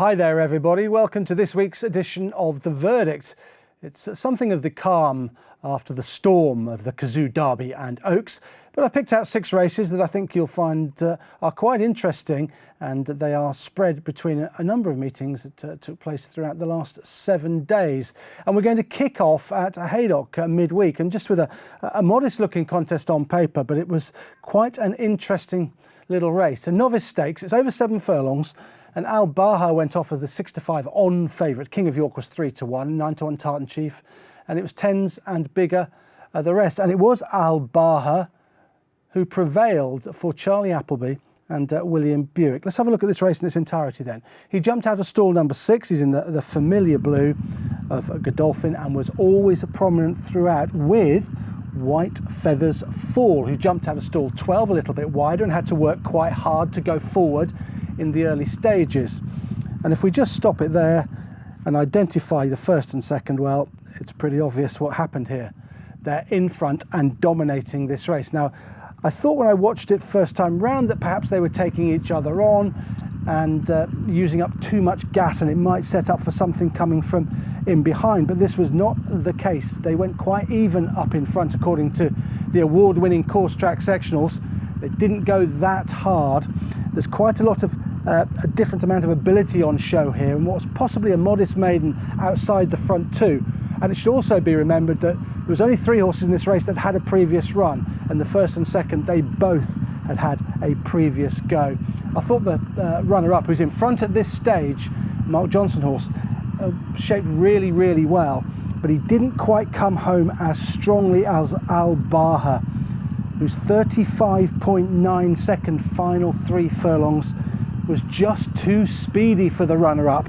Hi there everybody, welcome to this week's edition of The Verdict. It's something of the calm after the storm of the Kazoo Derby and Oaks, but I've picked out 6 races that I think you'll find are quite interesting, and they are spread between a number of meetings that took place throughout the last 7 days. And we're going to kick off at Haydock midweek, and just with a modest looking contest on paper, but it was quite an interesting little race. A Novice Stakes, it's over 7 furlongs. And Albahr went off as the 6-5 on favourite. King of York was 3-1, 9-1 Tartan Chief, and it was 10s and bigger the rest. And it was Albahr who prevailed for Charlie Appleby and William Buick. Let's have a look at this race in its entirety then. He jumped out of stall number 6. He's in the familiar blue of Godolphin and was always prominent throughout, with White Feathers Fall, who jumped out of stall 12 a little bit wider and had to work quite hard to go forward in the early stages. And if we just stop it there and identify the first and second, well, it's pretty obvious what happened here. They're in front and dominating this race. Now, I thought when I watched it first time round that perhaps they were taking each other on and using up too much gas, and it might set up for something coming from in behind, but this was not the case. They went quite even up in front according to the award-winning course track sectionals. It didn't go that hard. There's quite a lot of a different amount of ability on show here, and what's possibly a modest maiden outside the front two. And it should also be remembered that there was only 3 horses in this race that had a previous run, and the first and second, they both had a previous go. I thought the runner-up, who's in front at this stage, Mark Johnson horse, shaped really well, but he didn't quite come home as strongly as Albahr, whose 35.9 second final 3 furlongs was just too speedy for the runner-up,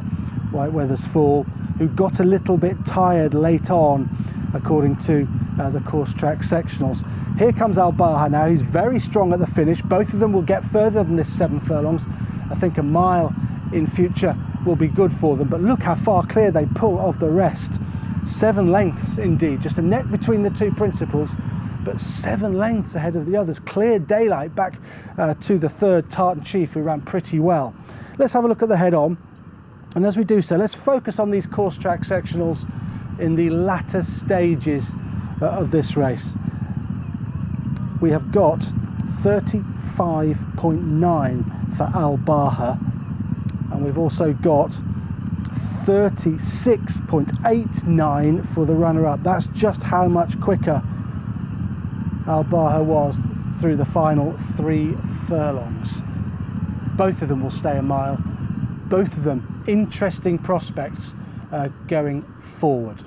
White Feathers Fall, who got a little bit tired late on, according to the course track sectionals. Here comes Albahr now. He's very strong at the finish. Both of them will get further than this 7 furlongs. I think a mile in future will be good for them, but look how far clear they pull of the rest. 7 lengths indeed, just a net between the 2 principals, but 7 lengths ahead of the others. Clear daylight back to the 3rd Tartan Chief, who ran pretty well. Let's have a look at the head-on, and as we do so, let's focus on these course track sectionals in the latter stages of this race. We have got 35.9 for Albahr, and we've also got 36.89 for the runner-up. That's just how much quicker Albahr was through the final 3 furlongs. Both of them will stay a mile. Both of them interesting prospects going forward.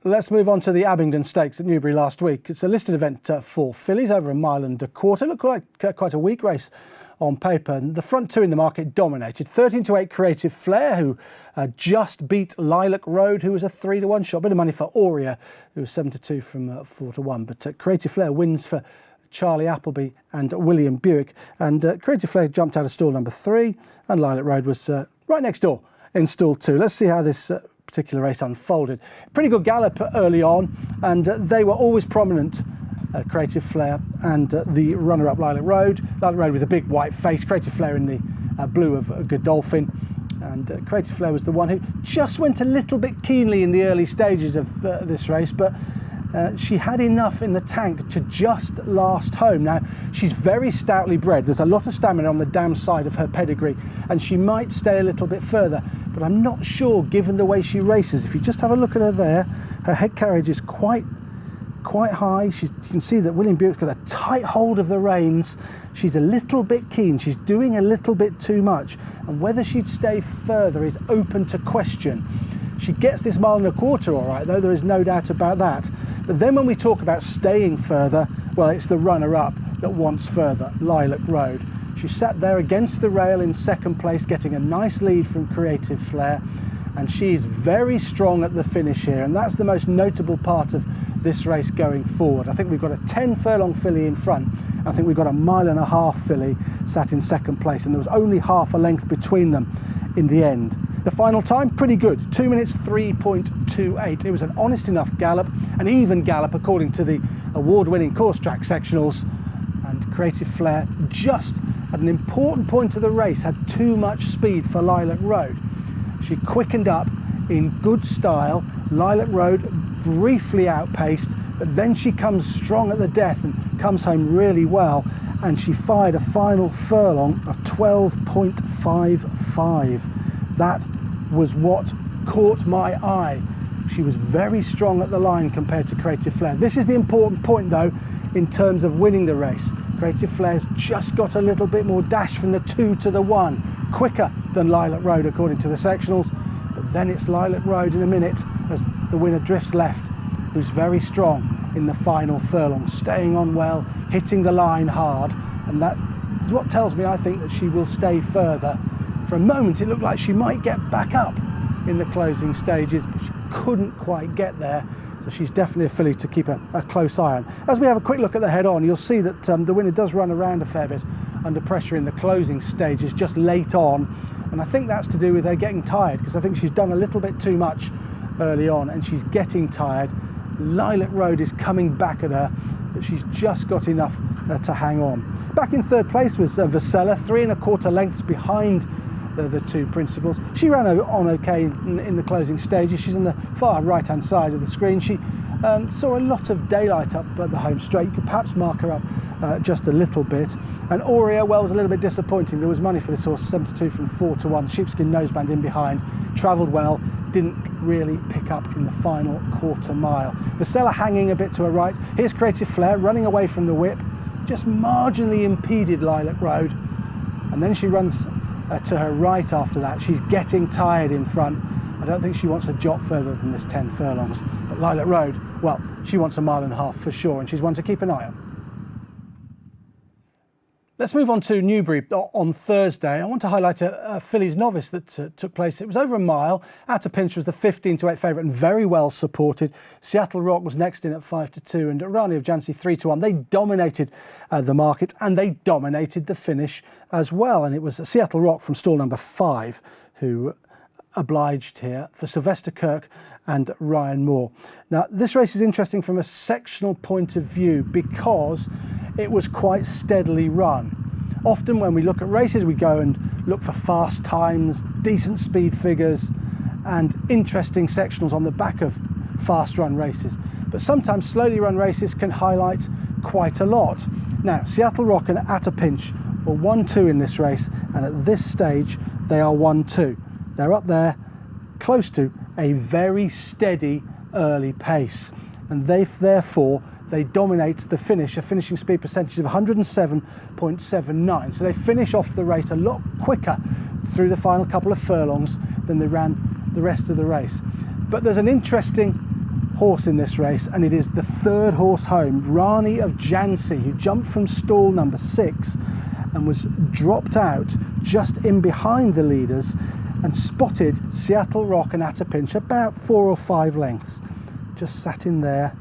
Let's move on to the Abingdon Stakes at Newbury last week. It's a listed event for fillies over a mile and a quarter. Looked like quite a weak race on paper. And the front 2 in the market dominated. 13-8 Creative Flair, who just beat Lilac Road, who was a 3-1 shot. Bit of money for Aurea, who was 7-2 from 4-1. But Creative Flair wins for Charlie Appleby and William Buick. And Creative Flair jumped out of stall number 3, and Lilac Road was right next door in stall 2. Let's see how this particular race unfolded. Pretty good gallop early on, and they were always prominent, Creative Flair and the runner-up Lilac Road. Lilac Road with a big white face, Creative Flair in the blue of Godolphin, and Creative Flair was the one who just went a little bit keenly in the early stages of this race, but she had enough in the tank to just last home. Now, she's very stoutly bred. There's a lot of stamina on the dam side of her pedigree, and she might stay a little bit further, but I'm not sure given the way she races. If you just have a look at her there, her head carriage is quite high. You can see that William Buick's got a tight hold of the reins. She's a little bit keen. She's doing a little bit too much, and whether she'd stay further is open to question. She gets this mile and a quarter all right, though, there is no doubt about that. But then when we talk about staying further, well, it's the runner-up that wants further, Lilac Road. She sat there against the rail in 2nd place, getting a nice lead from Creative Flair, and she is very strong at the finish here, and that's the most notable part of this race going forward. I think we've got a 10 furlong filly in front. I think we've got a 1.5 mile filly sat in 2nd place, and there was only half a length between them in the end. The final time, pretty good, 2 minutes 3.28. It was an honest enough gallop, an even gallop according to the award-winning course track sectionals, and Creative Flair just at an important point of the race, had too much speed for Lilac Road. She quickened up in good style. Lilac Road briefly outpaced, but then she comes strong at the death and comes home really well, and she fired a final furlong of 12.55. That was what caught my eye. She was very strong at the line compared to Creative Flair. This is the important point though in terms of winning the race. Creative Flair's just got a little bit more dash from the 2 to the 1, quicker than Lilac Road according to the sectionals, but then it's Lilac Road in a minute as the winner drifts left, who's very strong in the final furlong, staying on well, hitting the line hard, and that is what tells me I think that she will stay further. For a moment it looked like she might get back up in the closing stages, but she couldn't quite get there, so she's definitely a filly to keep a close eye on. As we have a quick look at the head on, you'll see that the winner does run around a fair bit under pressure in the closing stages just late on, and I think that's to do with her getting tired, because I think she's done a little bit too much early on and she's getting tired. Lilac Road is coming back at her, but she's just got enough to hang on. Back in third place was Vasella, 3 1/4 lengths behind the two principals. She ran on okay in the closing stages. She's on the far right hand side of the screen. She saw a lot of daylight up at the home straight. You could perhaps mark her up just a little bit. And Aurea, well, was a little bit disappointing. There was money for this horse, 72 from 4 to 1. Sheepskin noseband in behind, travelled well, didn't really pick up in the final quarter mile. Vasella hanging a bit to her right. Here's Creative Flair running away from the whip, just marginally impeded Lilac Road, and then she runs to her right after that. She's getting tired in front. I don't think she wants a jot further than this 10 furlongs, but Lilac Road, well, she wants 1.5 miles for sure, and she's one to keep an eye on. Let's move on to Newbury on Thursday. I want to highlight a Fillies Novice that took place. It was over a mile. Out of Pinch was the 15 to 8 favourite and very well supported. Seattle Rock was next in at 5 to 2 and Rani of Jancy 3 to 1. They dominated the market and they dominated the finish as well. And it was Seattle Rock from stall number 5 who obliged here for Sylvester Kirk and Ryan Moore. Now, this race is interesting from a sectional point of view because it was quite steadily run. Often when we look at races, we go and look for fast times, decent speed figures, and interesting sectionals on the back of fast run races. But sometimes slowly run races can highlight quite a lot. Now, Seattle Rock and At a Pinch were 1-2 in this race, and at this stage, they are 1-2. They're up there, close to a very steady early pace, and therefore they dominate the finish, a finishing speed percentage of 107.79. So they finish off the race a lot quicker through the final couple of furlongs than they ran the rest of the race. But there's an interesting horse in this race, and it is the third horse home, Rani of Jancy, who jumped from stall number 6 and was dropped out just in behind the leaders and spotted Seattle Rock and At a Pinch about 4 or 5 lengths. Just sat in there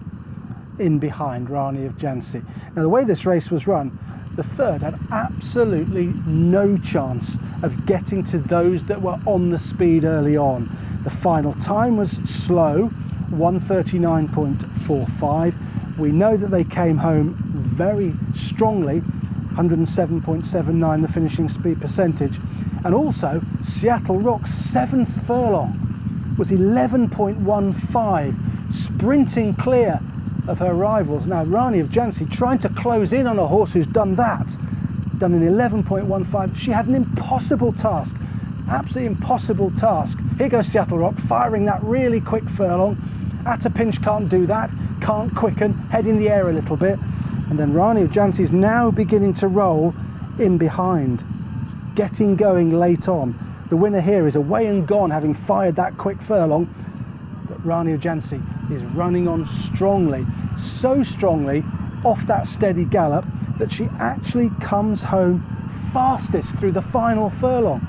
in behind Rani of Jancy. Now, the way this race was run, the third had absolutely no chance of getting to those that were on the speed early on. The final time was slow, 139.45. We know that they came home very strongly, 107.79 the finishing speed percentage. And also, Seattle Rock's 7th furlong was 11.15, sprinting clear of her rivals. Now, Rani of Jancy trying to close in on a horse who's done that, done an 11.15. She had an impossible task, absolutely impossible task. Here goes Seattle Rock, firing that really quick furlong. At a Pinch can't do that, can't quicken, head in the air a little bit. And then Rani of Jancy is now beginning to roll in behind, getting going late on. The winner here is away and gone, having fired that quick furlong. But Rani of Jancy is running on strongly, so strongly off that steady gallop that she actually comes home fastest through the final furlong.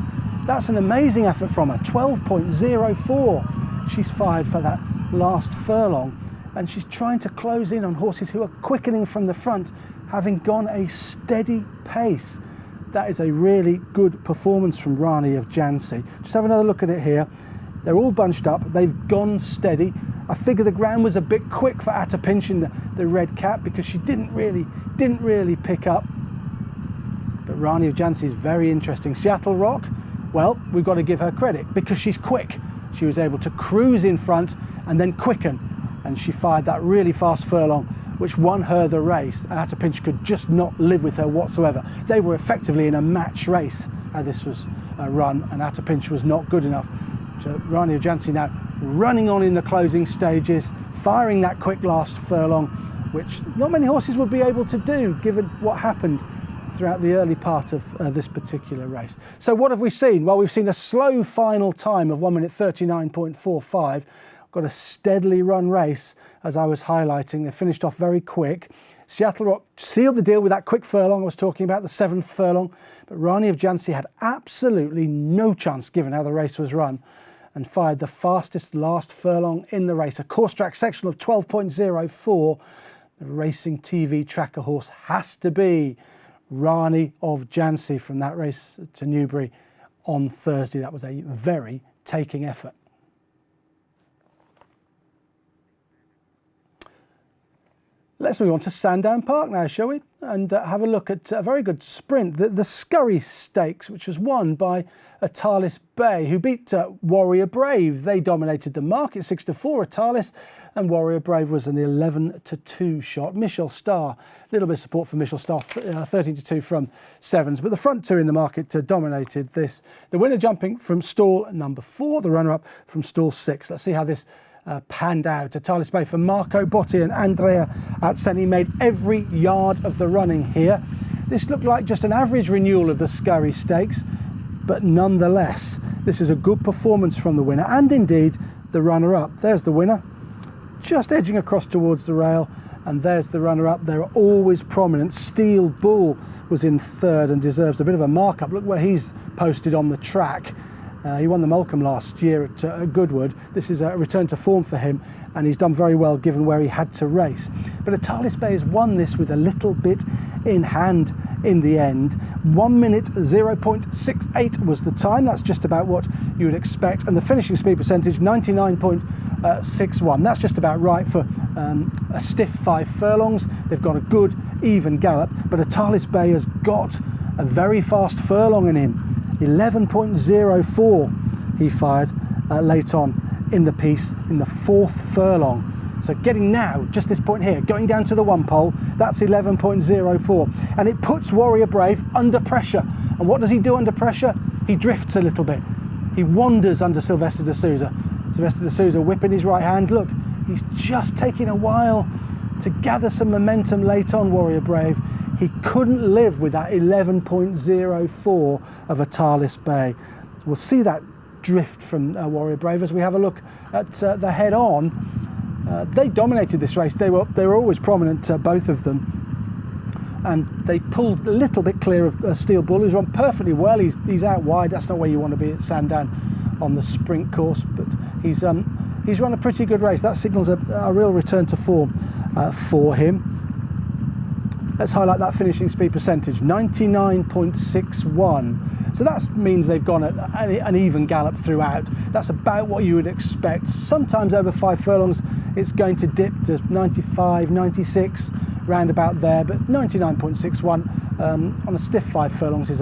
That's an amazing effort from her, 12.04 she's fired for that last furlong, and she's trying to close in on horses who are quickening from the front, having gone a steady pace. That is a really good performance from Rani of Jancy. Just have another look at it here. They're all bunched up, they've gone steady. I figure the ground was a bit quick for At a Pinch in the red cap because she didn't really pick up. But But Rani of Jhansi is very interesting. Seattle Rock, well, we've got to give her credit because she's quick. She was able to cruise in front and then quicken, and she fired that really fast furlong, which won her the race. And Atapinch could just not live with her whatsoever. They were effectively in a match race how this was run, and Atapinch was not good enough. So Rani of Jhansi now running on in the closing stages, firing that quick last furlong, which not many horses would be able to do given what happened throughout the early part of this particular race. So what have we seen? Well, we've seen a slow final time of 1 minute 39.45. Got a steadily run race, as I was highlighting. They finished off very quick. Seattle Rock sealed the deal with that quick furlong I was talking about, the 7th furlong, but Rani of Jhansi had absolutely no chance given how the race was run, and fired the fastest last furlong in the race. A course track sectional of 12.04. The racing TV tracker horse has to be Rani of Jhansi from that race to Newbury on Thursday. That was a very taking effort. Let's move on to Sandown Park now, shall we? And have a look at a very good sprint. The Scurry Stakes, which was won by Atalis Bay, who beat Warrior Brave. They dominated the market, 6-4 Atalis, and Warrior Brave was an 11-2 shot. Michel Star, a little bit of support for Michel Star, 13-2 from sevens, but the front two in the market dominated this. The winner jumping from stall number 4, the runner-up from stall 6. Let's see how this panned out. Atalis Bay for Marco Botti and Andrea Atseni made every yard of the running here. This looked like just an average renewal of the Scurry Stakes, but nonetheless, this is a good performance from the winner and indeed the runner-up. There's the winner, just edging across towards the rail, and there's the runner-up. They're always prominent. Steel Bull was in 3rd and deserves a bit of a markup. Look where he's posted on the track. He won the Malcolm last year at Goodwood. This is a return to form for him, and he's done very well given where he had to race. But Atalis Bay has won this with a little bit in hand in the end. 1 minute 0.68 was the time. That's just about what you would expect. And the finishing speed percentage, 99.61. That's just about right for a stiff 5 furlongs. They've got a good even gallop, but Atalis Bay has got a very fast furlong in him. 11.04 he fired late on in the piece in the 4th furlong. So getting now, just this point here, going down to the 1 pole, that's 11.04. And it puts Warrior Brave under pressure. And what does he do under pressure? He drifts a little bit. He wanders under Sylvester de Souza. Sylvester de Souza whipping his right hand. Look, he's just taking a while to gather some momentum late on, Warrior Brave. He couldn't live with that 11.04 of Atalis Bay. We'll see that drift from Warrior Brave as we have a look at the head-on. They dominated this race. They were always prominent, both of them, and they pulled a little bit clear of Steel Bull, who's run perfectly well. He's out wide. That's not where you want to be at Sandown on the sprint course, but he's run a pretty good race. That signals a real return to form for him. Let's highlight that finishing speed percentage, 99.61. So that means they've gone at an even gallop throughout. That's about what you would expect. Sometimes over 5 furlongs, it's going to dip to 95, 96, round about there, but 99.61 on a stiff 5 furlongs is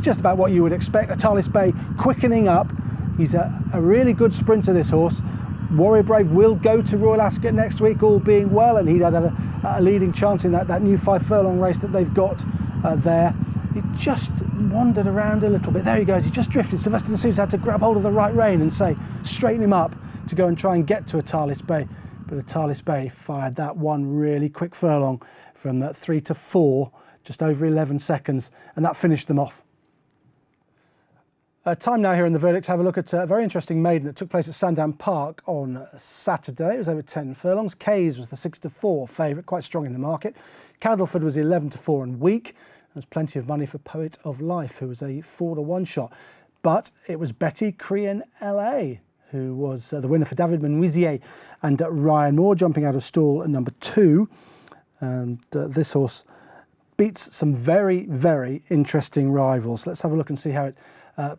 just about what you would expect. Atalis Bay quickening up. He's a really good sprinter, this horse. Warrior Brave will go to Royal Ascot next week, all being well, and he'd had a leading chance in that new 5 furlong race that they've got there. He just wandered around a little bit. There he goes, he just drifted. Sylvester de Souza had to grab hold of the right rein and say, straighten him up to go and try and get to Atalis Bay. But Atalis Bay fired that one really quick furlong from 3 to 4, just over 11 seconds, and that finished them off. Time now here in the verdict to have a look at a very interesting maiden that took place at Sandown Park on Saturday. It was over 10 furlongs. Kays was the 6-4 favourite, quite strong in the market. Candleford was 11-4 and weak. There's plenty of money for Poet of Life, who was a 4-1 shot. But it was Betty Crien LA, who was the winner for David Menuisier and Ryan Moore, jumping out of stall number 2. And this horse beats some very, very interesting rivals. Let's have a look and see how it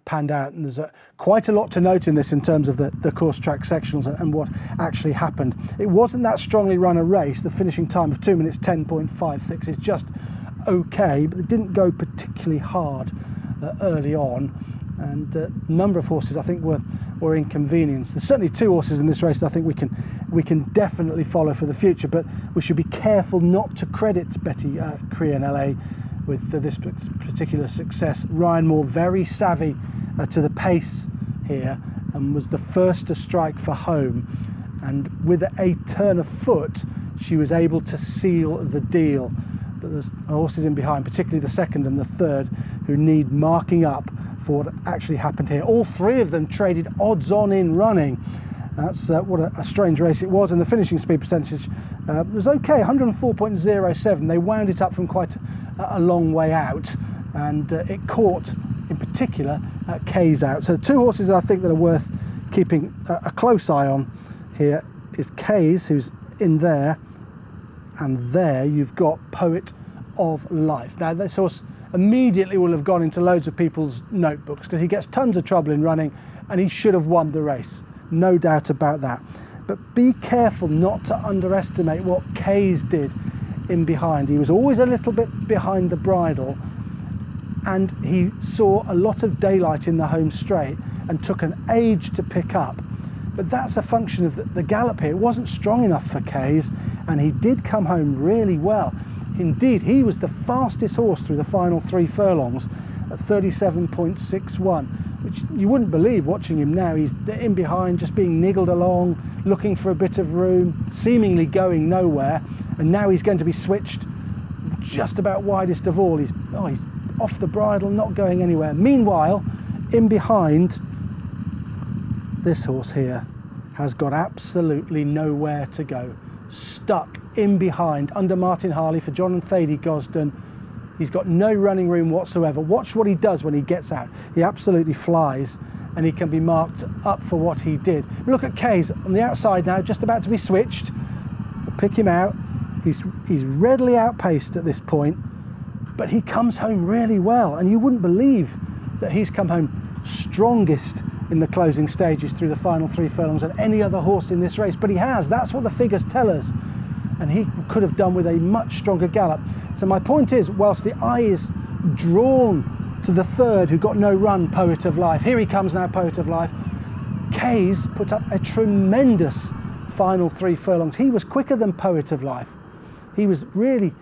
panned out, and there's quite a lot to note in this in terms of the course track sectionals and what actually happened. It wasn't that strongly run a race. The finishing time of 2 minutes 10.56 is just okay, but they didn't go particularly hard early on, and a number of horses I think were inconvenienced. There's certainly 2 horses in this race that I think we can definitely follow for the future, but we should be careful not to credit Betty Crean LA with this particular success. Ryan Moore, very savvy to the pace here, and was the first to strike for home, and with a turn of foot she was able to seal the deal. But there's horses in behind, particularly the second and the third, who need marking up for what actually happened here. All 3 of them traded odds on in running. That's what a strange race it was, and the finishing speed percentage was okay, 104.07. They wound it up from quite a long way out, and it caught, in particular, Kay's out. So 2 horses that I think that are worth keeping a close eye on here is Kay's, who's in there, and there you've got Poet of Life. Now this horse immediately will have gone into loads of people's notebooks because he gets tons of trouble in running, and he should have won the race, no doubt about that. But be careful not to underestimate what Kay's did in behind. He was always a little bit behind the bridle, and he saw a lot of daylight in the home straight and took an age to pick up. But that's a function of the gallop here. It wasn't strong enough for Kay's, and he did come home really well. Indeed, he was the fastest horse through the final 3 furlongs at 37.61, which you wouldn't believe watching him now. He's in behind, just being niggled along, looking for a bit of room, seemingly going nowhere, and now he's going to be switched just about widest of all. He's off the bridle, not going anywhere. Meanwhile, in behind, this horse here has got absolutely nowhere to go. Stuck in behind under Martin Harley for John and Thady Gosden. He's got no running room whatsoever. Watch what he does when he gets out. He absolutely flies, and he can be marked up for what he did. Look at Kay's on the outside now, just about to be switched. We'll pick him out. He's readily outpaced at this point, but he comes home really well, and you wouldn't believe that he's come home strongest in the closing stages through the final 3 furlongs than any other horse in this race. But he has. That's what the figures tell us, and he could have done with a much stronger gallop. So my point is, whilst the eye is drawn to the third, who got no run, Poet of Life, here he comes now, Poet of Life, Kay's put up a tremendous final 3 furlongs. He was quicker than Poet of Life. He was really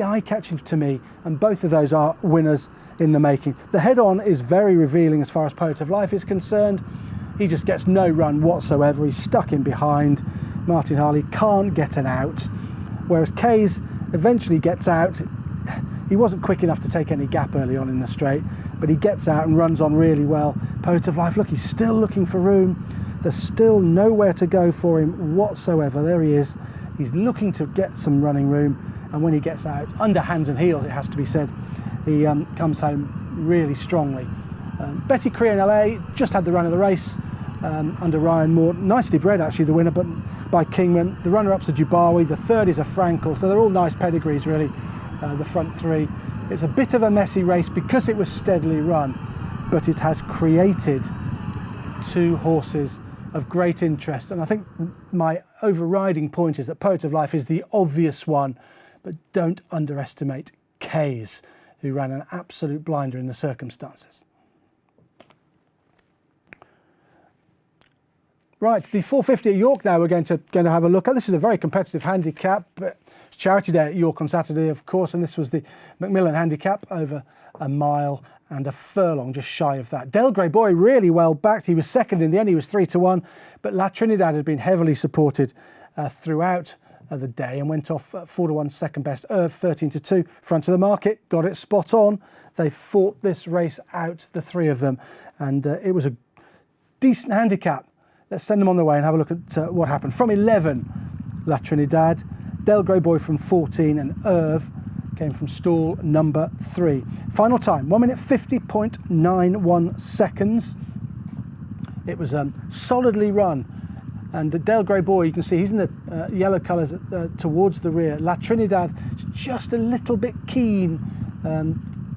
eye-catching to me, and both of those are winners in the making. The head-on is very revealing as far as Poet of Life is concerned. He just gets no run whatsoever. He's stuck in behind. Martin Harley can't get an out, whereas Kay's eventually gets out. He wasn't quick enough to take any gap early on in the straight, but he gets out and runs on really well. Poet of Life, look, he's still looking for room. There's still nowhere to go for him whatsoever. There he is. He's looking to get some running room, and when he gets out, under hands and heels, it has to be said, he comes home really strongly. Betty Crean LA just had the run of the race under Ryan Moore. Nicely bred, actually, the winner, but by Kingman. The runner-up's a Dubawi, the third is a Frankel, so they're all nice pedigrees, really, the front 3. It's a bit of a messy race because it was steadily run, but it has created 2 horses of great interest, and I think my overriding point is that Poet of Life is the obvious one, but don't underestimate Kay's, who ran an absolute blinder in the circumstances. Right, the 450 at York now we're going to have a look at. This is a very competitive handicap. It's charity day at York on Saturday, of course, and this was the McMillan handicap over a mile and a furlong, just shy of that. Del Grey Boy really well backed. He was second in the end. He was 3-1, but La Trinidad had been heavily supported throughout the day and went off 4-1 second best. Irv 13-2, front of the market, got it spot on. They fought this race out, the 3 of them, and it was a decent handicap. Let's send them on the way and have a look at what happened. From 11, La Trinidad, Del Grey Boy from 14, and Irv came from stall number 3. Final time, 1 minute 50.91 seconds. It was solidly run, and Del Grey Boy, you can see he's in the yellow colours towards the rear. La Trinidad just a little bit keen,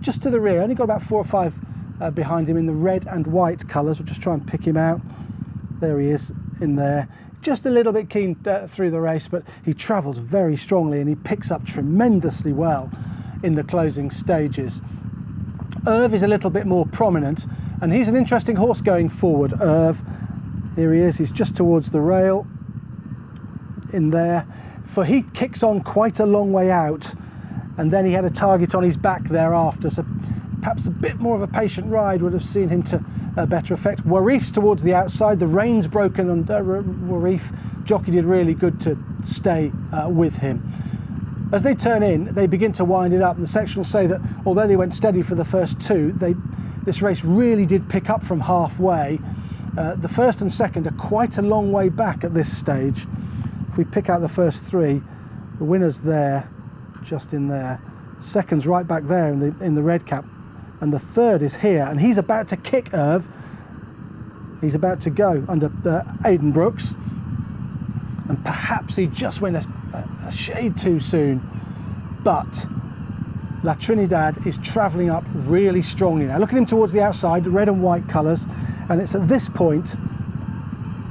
just to the rear, only got about 4 or 5 behind him in the red and white colours. We'll just try and pick him out. There he is in there, just a little bit keen through the race, but he travels very strongly and he picks up tremendously well in the closing stages. Irv is a little bit more prominent, and he's an interesting horse going forward. Irv, here he is, he's just towards the rail in there, for he kicks on quite a long way out, and then he had a target on his back thereafter, so perhaps a bit more of a patient ride would have seen him to better effect. Warif's towards the outside, the reine's broken on Warif. Jockey did really good to stay with him. As they turn in, they begin to wind it up, and the sectionals say that although they went steady for the first two, this race really did pick up from halfway. The first and second are quite a long way back at this stage. If we pick out the first three, the winner's there, just in there. Second's right back there in the red cap, and the third is here, and he's about to kick Irv. He's about to go under Aidan Brooks, and perhaps he just went a shade too soon, but La Trinidad is travelling up really strongly now. Look at him towards the outside, the red and white colours, and it's at this point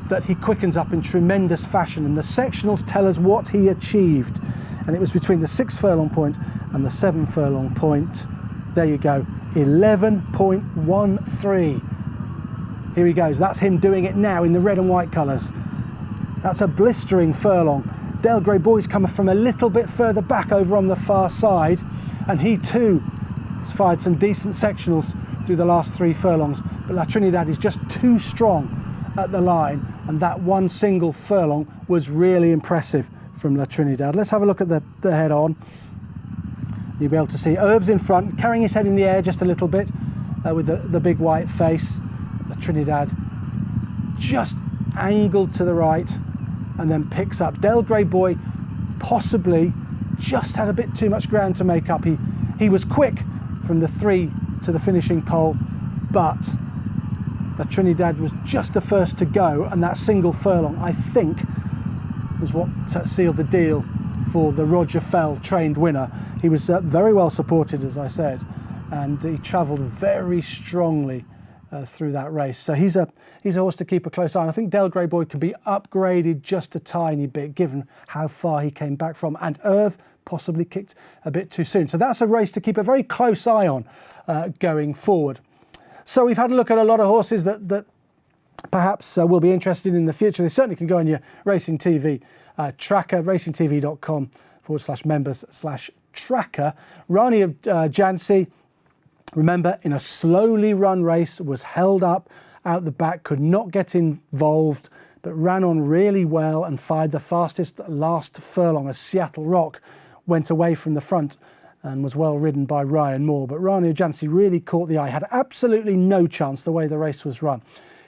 that he quickens up in tremendous fashion, and the sectionals tell us what he achieved, and it was between the 6 furlong point and the 7 furlong point. There you go, 11.13. Here he goes, that's him doing it now in the red and white colours. That's a blistering furlong. Del Grey Boy's coming from a little bit further back over on the far side, and he too has fired some decent sectionals through the last 3 furlongs, but La Trinidad is just too strong at the line, and that one single furlong was really impressive from La Trinidad. Let's have a look at the head on. You'll be able to see Irv's in front, carrying his head in the air just a little bit with the big white face. La Trinidad just angled to the right and then picks up. Del Grey Boy possibly just had a bit too much ground to make up. He was quick from the 3 to the finishing pole, but La Trinidad was just the first to go, and that single furlong, I think, was what sealed the deal for the Roger Fell trained winner. He was very well supported, as I said, and he travelled very strongly through that race. So he's a horse to keep a close eye on. I think Del Grey Boy can be upgraded just a tiny bit given how far he came back from, and Irv possibly kicked a bit too soon. So that's a race to keep a very close eye on going forward. So we've had a look at a lot of horses that perhaps will be interested in the future. They certainly can go on your Racing TV tracker, racingtv.com/members/tracker. Rani of Jhansi, remember, in a slowly run race, was held up out the back, could not get involved, but ran on really well and fired the fastest last furlong as Seattle Rock went away from the front and was well ridden by Ryan Moore. But Rani of Jhansi really caught the eye, had absolutely no chance the way the race was run.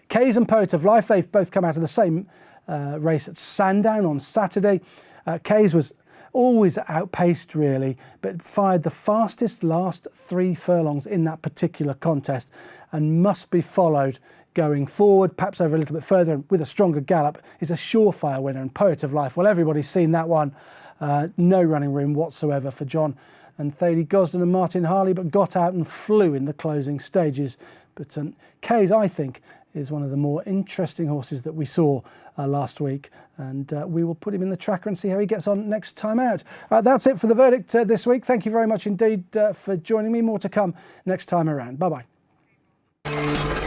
Kays and Poet of Life, they've both come out of the same race at Sandown on Saturday. Kays was always outpaced really, but fired the fastest last 3 furlongs in that particular contest and must be followed going forward, perhaps over a little bit further, and with a stronger gallop is a surefire winner. And Poet of Life, well, everybody's seen that one. No running room whatsoever for John and Thady Gosden and Martin Harley, but got out and flew in the closing stages. But Kays, I think, is one of the more interesting horses that we saw last week, and we will put him in the tracker and see how he gets on next time out. That's it for the verdict this week. Thank you very much indeed for joining me. More to come next time around. Bye-bye.